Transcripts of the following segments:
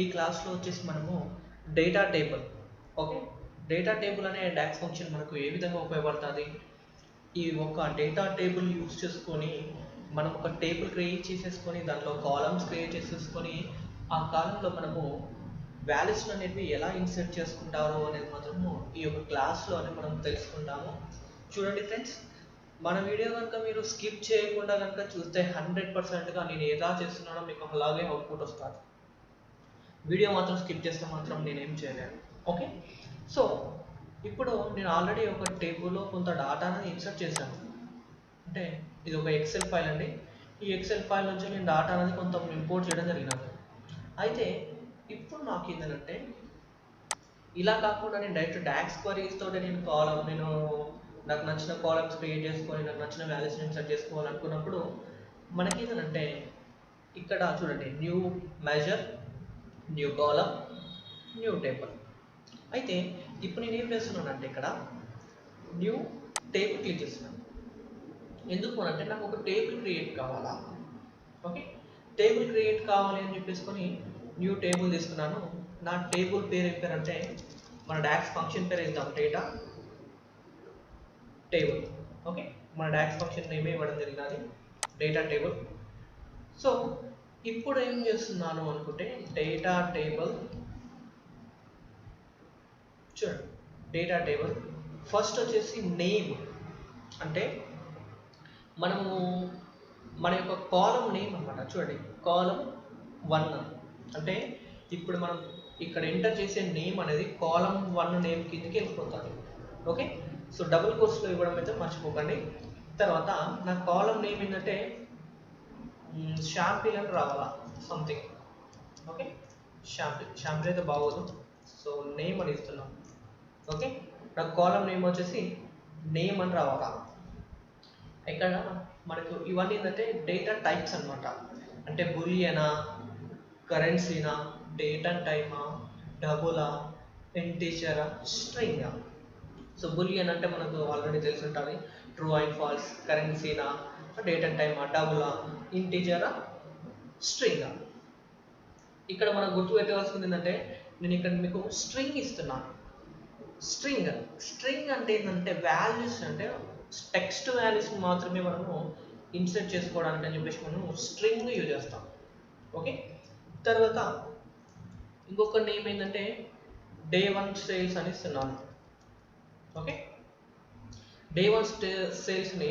ఈ క్లాస్లో వచ్చేసి మనము data table okay data table అనే డాక్స్ ఫంక్షన్ మనకు ఏ విధంగా ఉపయోగపడుతుంది ఈ ఒక డేటా టేబుల్ యూస్ చేసుకొని మనం ఒక టేబుల్ క్రియేట్ చేసేసుకొని దాంట్లో కాలమ్స్ క్రియేట్ చేసేసుకొని ఆ కాలంలో మనము వాల్యూస్ అనేవి ఎలా ఇన్సర్ట్ చేసుకుంటారో అనేది మాత్రము ఈ యొక్క క్లాస్లోనే మనం తెలుసుకుంటాము. చూడండి ఫ్రెండ్స్, మన వీడియో కనుక మీరు స్కిప్ చేయకుండా కనుక చూస్తే 100%గా నేను ఎలా చేస్తున్నానో మీకు అలాగే అవుట్పుట్ వస్తుంది. వీడియో మాత్రం స్కిప్ చేస్తే మాత్రం నేనేం చేయలేను. ఓకే, సో ఇప్పుడు నేను ఆల్రెడీ ఒక టేబుల్లో కొంత డాటాని ఇన్సర్ట్ చేశాను. అంటే ఇది ఒక ఎక్సెల్ ఫైల్ అండి. ఈ ఎక్సెల్ ఫైల్ నుంచి నేను డాటా అనేది కొంత ఇంపోర్ట్ చేయడం జరిగినది. అయితే ఇప్పుడు నాకు ఏంటంటే ఇలా కాకుండా నేను డైరెక్ట్ డాక్స్ క్వరీస్ తోటి నేను నాకు నచ్చిన కాలమ్స్ క్రియేట్ చేసుకొని నాకు నచ్చిన వాల్యూస్ ఇన్సర్ట్ చేసుకోవాలనుకున్నప్పుడు మనకి ఏంటంటే ఇక్కడ చూడండి, new measure, new column, new table. అయితే ఇప్పుడు నేను ఏం చేస్తున్నానంటే ఇక్కడ న్యూ టేబుల్ క్లిక్ చేస్తున్నాను. ఎందుకు అంటే నాకు ఒక టేబుల్ క్రియేట్ కావాలా. ఓకే, టేబుల్ క్రియేట్ కావాలి అని చెప్పేసుకొని న్యూ టేబుల్ తీసుకున్నాను. నా టేబుల్ పేరు ఏం పేరు అంటే మన డాక్స్ ఫంక్షన్ పేరు ఇద్దాం, డేటా టేబుల్. ఓకే, మన డాక్స్ ఫంక్షన్ నేమ్ ఇవ్వడం జరిగినది డేటా టేబుల్. సో ఇప్పుడు ఏం చేస్తున్నాను అనుకుంటే డేటా టేబుల్, చూడండి డేటా టేబుల్ ఫస్ట్ వచ్చేసి నేమ్, అంటే మనము మన యొక్క కాలం నేమ్ అనమాట. చూడండి, కాలం 1 అంటే ఇప్పుడు మనం ఇక్కడ ఎంటర్ చేసే నేమ్ అనేది కాలం 1 నేమ్ కిందకి వెళ్ళిపోతుంది. ఓకే, సో డబుల్ కోర్స్లో ఇవ్వడం అయితే మర్చిపోకండి. తర్వాత నా కాలం నేమ్ ఏంటంటే షాంపిల్ అని రావాలా సంథింగ్. ఓకే, షాంపిల్ అయితే బాగోదు, సో నేమ్ అని ఇస్తున్నాం. ఓకే, నా కాలం నేమ్ వచ్చేసి నేమ్ అని రావాలా. ఇక్కడ మనకు ఇవన్నీ ఏంటంటే డేటా టైప్స్ అనమాట. అంటే బులియనా, కరెన్సీనా, డేటా టైమా, డబులా, ఇంటీజరా, స్ట్రింగా. సో బులియన్ అంటే మనకు ఆల్రెడీ తెలిసి ఉంటుంది, ట్రూ అండ్ ఫాల్స్. కరెన్సీనా, డేటా టైమా, డబులా, ఇంటీజరా, స్ట్రింగా. ఇక్కడ మనం గుర్తుపెట్టవలసింది ఏంటంటే నేను ఇక్కడ మీకు స్ట్రింగ్ ఇస్తున్నాను. స్ట్రింగ్ అంటే ఏంటంటే వాల్యూస్, అంటే టెక్స్ట్ వాల్యూస్ మాత్రమే మనము ఇన్సర్ట్ చేసుకోవడానికి అని చెప్పేసి మనము స్ట్రింగ్ యూజ్ చేస్తాం. ఓకే, తర్వాత ఇంకొక నేమ్ ఏంటంటే డే 1 సేల్స్ అని ఇస్తున్నాను. ఓకే, డే 1 సేల్స్ని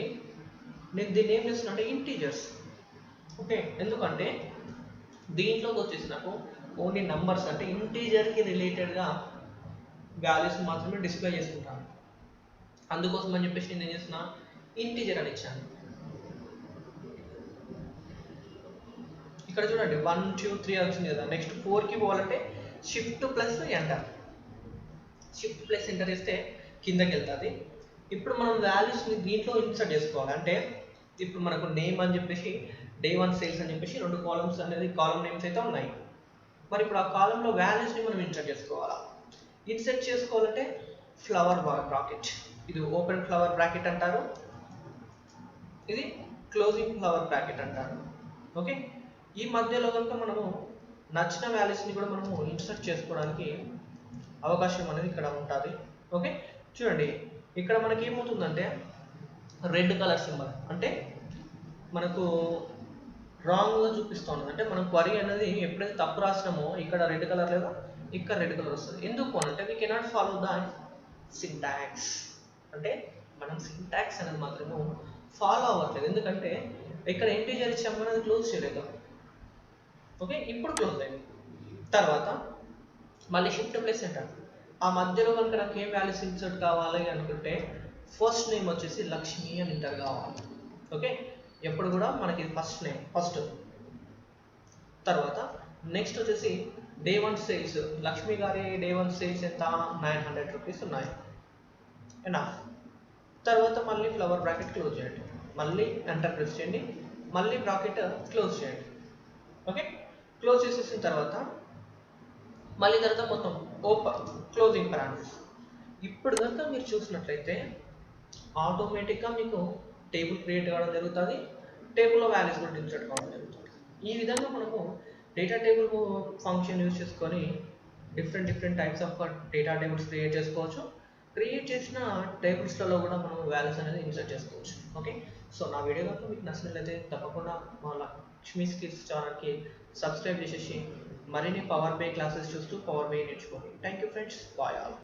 నేను దీన్ని ఏం చేస్తున్నా అంటే ఇంటీజర్స్. ఓకే, ఎందుకంటే దీంట్లోకి వచ్చేసి నాకు ఓన్లీ నంబర్స్, అంటే ఇంటీజర్కి రిలేటెడ్గా వాల్యూస్ మాత్రమే డిస్ప్లే చేసుకుంటాను. అందుకోసం అని చెప్పేసి నేను ఏం చేస్తున్నా ఇంటీజర్ అని ఇచ్చాను. ఇక్కడ చూడండి 1 2 3 వచ్చింది కదా. నెక్స్ట్ 4కి పోవాలంటే shift plus enter. Shift plus enter చేస్తే కిందకి వెళ్తుంది. ఇప్పుడు మనం వాల్యూస్ని దీంట్లో ఇన్సర్ట్ చేసుకోవాలి. అంటే ఇప్పుడు మనకు నేమ్ అని చెప్పేసి డే 1 సేల్స్ అని చెప్పేసి 2 కాలమ్స్ అనేది కాలమ్ నేమ్స్ అయితే ఉన్నాయి. మరి ఇప్పుడు ఆ కాలంలో వాల్యూస్ని మనం ఇన్సర్ట్ చేసుకోవాలా. ఇన్సర్ట్ చేసుకోవాలంటే ఫ్లవర్ బ్రాకెట్, ఇది ఓపెన్ ఫ్లవర్ బ్రాకెట్ అంటారు, ఇది క్లోజింగ్ ఫ్లవర్ బ్రాకెట్ అంటారు. ఓకే, ఈ మధ్యలో కనుక మనము నచ్చిన వాల్యూస్ని కూడా మనము ఇన్సర్ట్ చేసుకోవడానికి అవకాశం అనేది ఇక్కడ ఉంటుంది. ఓకే, చూడండి ఇక్కడ మనకి ఏమవుతుందంటే రెడ్ కలర్ సింబల్, అంటే మనకు రాంగ్గా చూపిస్తుంది. అంటే మనం క్వరీ అనేది ఎప్పుడైతే తప్పు రాసినామో ఇక్కడ రెడ్ కలర్ లేదా ఇక్కడ రెడ్ కలర్ వస్తుంది. ఎందుకు అంటే we cannot follow the syntax, అంటే మనం సింటాక్స్ అనేది మాత్రము ఫాలో అవ్వట్లేదు. ఎందుకంటే ఇక్కడ ఇంటీజర్ ఇచ్చాము అనేది క్లోజ్ చేయలేదు. ఓకే, ఇప్పుడు క్లోజ్ అయింది. తర్వాత మళ్ళీ షిఫ్ట్ ప్లస్ ఎంటర్. ఆ మధ్యలో కనుక నాకు ఏం వాల్యూస్ ఇన్సర్ట్ కావాలి అనుకుంటే ఫస్ట్ నేమ్ వచ్చేసి లక్ష్మి అని ఎంటర్ కావాలి. ఓకే, ఎప్పుడు కూడా మనకి ఫస్ట్ నేమ్ ఫస్ట్. తర్వాత నెక్స్ట్ వచ్చేసి డే 1 సేల్స్, లక్ష్మి గారి డే 1 సేల్స్ ఎంత 900 రూపీస్ ఉన్నాయి. తర్వాత మళ్ళీ ఫ్లవర్ బ్రాకెట్ క్లోజ్ చేయండి, మళ్ళీ ఎంటర్ ప్రెస్ చేయండి, మళ్ళీ బ్రాకెట్ క్లోజ్ చేయండి. ఓకే, క్లోజ్ చేసేసిన తర్వాత మళ్ళీ తర్వాత మొత్తం ఓపెన్ క్లోజింగ్ పారామీటర్స్. ఇప్పుడు కనుక మీరు చూసినట్లయితే ఆటోమేటిక్గా మీకు టేబుల్ క్రియేట్ కావడం జరుగుతుంది, టేబుల్లో వాల్యూస్ కూడా ఇన్సర్ట్ కావడం జరుగుతుంది. ఈ విధంగా మనము డేటా టేబుల్ ఫంక్షన్ యూజ్ చేసుకొని different types of data tables create చేసుకోవచ్చు. క్రియేట్ చేసిన టేబుల్స్లలో కూడా మనం వాల్యూస్ అనేది ఇన్సర్ట్ చేసుకోవచ్చు. ఓకే, సో నా వీడియో కనుక మీకు నచ్చినట్లయితే తప్పకుండా మా లక్ష్మీ స్కిల్స్ ఛానల్కి సబ్స్క్రైబ్ చేసేసి మరిన్ని పవర్ బై క్లాసెస్ చూస్తూ పవర్ బై నేర్చుకోండి. Thank you friends, bye all.